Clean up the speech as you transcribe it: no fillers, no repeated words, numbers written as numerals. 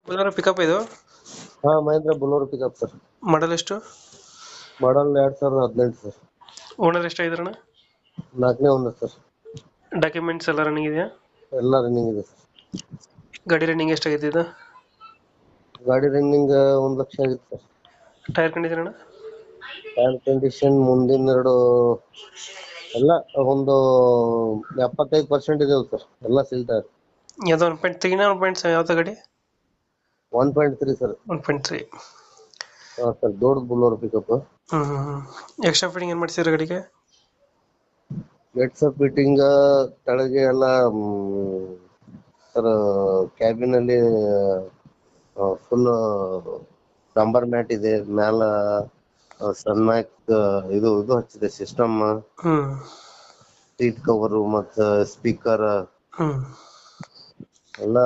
Bolero pickup ಇದು. ಹಾ Mahendra Bolero pickup sir. ಮಾಡಲ್ ಎಷ್ಟು? ಮಾಡಲ್ 2018 ಸರ್. ಓನರ್ ಎಷ್ಟಾಗಿದಾರಣ? 4ನೇ ಓನರ್ ಸರ್. ಡಾಕ್ಯುಮೆಂಟ್ಸ್ ಎಲ್ಲ ರನ್ನಿಂಗ್ ಇದೆಯಾ? ಎಲ್ಲ ರನ್ನಿಂಗ್ ಇದೆ ಸರ್. ಗಾಡಿ ರನ್ನಿಂಗ್ ಎಷ್ಟಾಗಿದೆ ಇದು? ಗಾಡಿ ರನ್ನಿಂಗ್ 1 ಲಕ್ಷ ಆಗಿತ್ತು ಸರ್. ಟೈರ್ ಕಂಡೀಷನ್ ಅಣ್ಣ? ಟೈರ್ ಕಂಡೀಷನ್ ಮುಂದಿನ ಎರಡು ಎಲ್ಲ ಒಂದು 75% ಇದೆ ಸರ್. ಎಲ್ಲ ಸೀಲ್ ಟೈರ್. ಯಾವ್ದು 1.3 1.7 ಯಾವ್ದು ಗಾಡಿ? 1.3 ಸರ್. 1.3. ಹಾ ಸರ್, ದೊಡ್ಡ ಬೊಲೋರೋ ಪಿಕಪ್. ಎಕ್ಸ್ಟ್ರಾ ಫಿಟ್ಟಿಂಗ್ ಏನ್ ಮಾಡ್ಸಿದ್ರೆ ಗಾಡಿಗೆ? ಗೇಟ್ಸ್ ಫಿಟ್ಟಿಂಗ್ ಕೆಳಗೆ ಎಲ್ಲ ಸರ್, ಕ್ಯಾಬಿನ್ ಅಲ್ಲಿ ಫುಲ್ ಡಂಬರ್ ಮ್ಯಾಟ್ ಇದೆ. ಮ್ಯಾಲ ಸನ್ಮ್ಯಾಕ್ ಇದು ಹಚ್ಚಿದೆ ಸಿಸ್ಟಮ್. ಸೀಟ್ ಕವರ್ ಮತ್ತ ಸ್ಪೀಕರ್ ಹ್ಮ್ ಎಲ್ಲ